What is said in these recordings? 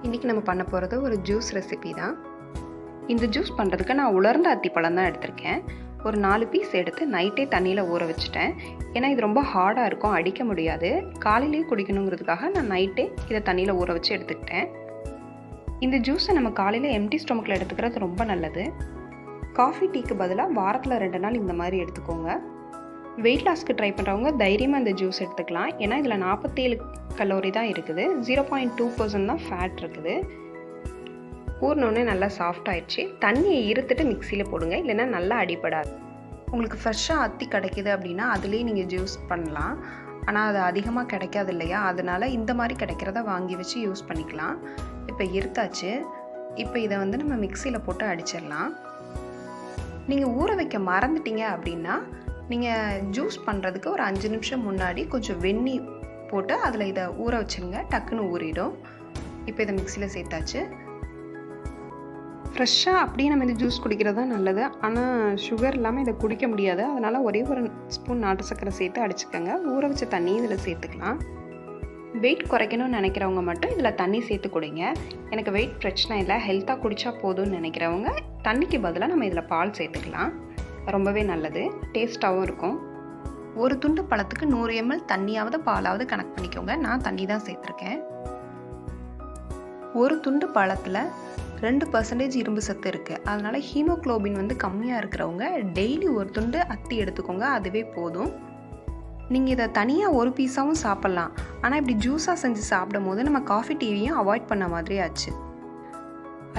இன்றைக்கி நம்ம பண்ண போகிறது ஒரு ஜூஸ் ரெசிபி தான். இந்த ஜூஸ் பண்ணுறதுக்கு நான் உலர்ந்த அத்திப்பழம் தான் எடுத்திருக்கேன். ஒரு 4 பீஸ் எடுத்து நைட்டே தண்ணியில் ஊற வச்சுட்டேன். ஏன்னா இது ரொம்ப ஹார்டாக இருக்கும், அடிக்க முடியாது. காலையிலேயே குடிக்கணுங்கிறதுக்காக நான் நைட்டே இதை தண்ணியில் ஊற வச்சு எடுத்துக்கிட்டேன். இந்த ஜூஸை நம்ம காலையில் எம்டி ஸ்டொமக்கில் எடுத்துக்கிறது ரொம்ப நல்லது. காஃபி டீக்கு பதிலாக வாரத்தில் 2 நாள் இந்த மாதிரி எடுத்துக்கோங்க. வெயிட் லாஸ்க்கு ட்ரை பண்ணுறவங்க தைரியமாக இந்த ஜூஸ் எடுத்துக்கலாம். ஏன்னா இதில் 47 கலோரி தான் இருக்குது, 0.2% தான் ஃபேட் இருக்குது. ஊறினோடனே நல்லா சாஃப்ட் ஆயிடுச்சு. தண்ணியை இருத்துட்டு மிக்சியில் போடுங்க, இல்லைன்னா நல்லா அடிபடாது. உங்களுக்கு ஃப்ரெஷ்ஷாக அத்தி கிடைக்கிது அப்படின்னா அதுலேயே நீங்கள் ஜூஸ் பண்ணலாம். ஆனால் அது அதிகமாக கிடைக்காது இல்லையா, அதனால் இந்த மாதிரி கிடைக்கிறத வாங்கி வச்சு யூஸ் பண்ணிக்கலாம். இப்போ இருத்தாச்சு. இப்போ இதை நம்ம மிக்சியில் போட்டு அடிச்சிடலாம். நீங்கள் ஊற வைக்க மறந்துட்டீங்க அப்படின்னா நீங்கள் ஜூஸ் பண்ணுறதுக்கு ஒரு 5 நிமிஷம் முன்னாடி கொஞ்சம் வெந்நீர் போட்டு அதில் இதை ஊற வச்சுருங்க, டக்குன்னு ஊறிடும். இப்போ இதை மிக்சியில் சேர்த்தாச்சு. ஃப்ரெஷ்ஷாக அப்படியே நம்ம இந்த ஜூஸ் குடிக்கிறது தான் நல்லது. ஆனால் சுகர் இல்லாமல் இதை குடிக்க முடியாது. அதனால் ஒரே ஒரு ஸ்பூன் நாட்டு சர்க்கரை சேர்த்து அடிச்சுக்கோங்க. ஊற வச்ச தண்ணி இதில் சேர்த்துக்கலாம். வெயிட் குறைக்கணும்னு நினைக்கிறவங்க மட்டும் இதில் தண்ணி சேர்த்து குடிங்க. எனக்கு வெயிட் பிரச்சனை இல்லை, ஹெல்த்தாக குடித்தா போதும்னு நினைக்கிறவங்க தண்ணிக்கு பதிலாக நம்ம இதில் பால் சேர்த்துக்கலாம். ரொம்பவே நல்லது, டேஸ்ட்டாகவும் இருக்கும். ஒரு துண்டு பழத்துக்கு 100 ml தண்ணியாவது பாலாவது கணக்கு பண்ணிக்கோங்க. நான் தண்ணி தான் சேர்த்துருக்கேன். ஒரு துண்டு பழத்தில் 2% இரும்பு சத்து இருக்குது. அதனால் ஹீமோக்ளோபின் கம்மியாக இருக்கிறவங்க டெய்லி ஒரு துண்டு அத்தி எடுத்துக்கோங்க, அதுவே போதும். நீங்கள் இதை தனியாக ஒரு பீஸாகவும் சாப்பிட்லாம். ஆனால் இப்படி ஜூஸாக செஞ்சு சாப்பிடும் போது நம்ம காஃபி டீவையும் அவாய்ட் பண்ண மாதிரி ஆச்சு.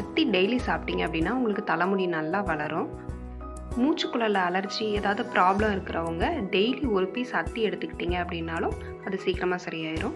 அத்தி டெய்லி சாப்பிட்டீங்க அப்படின்னா உங்களுக்கு தலைமுடி நல்லா வளரும். மூச்சுக்குழலில் அலர்ஜி ஏதாவது ப்ராப்ளம் இருக்கிறவங்க டெய்லி ஒரு பீஸ் அத்தி எடுத்துக்கிட்டீங்க அப்படின்னாலும் அது சீக்கிரமாக சரியாயிடும்.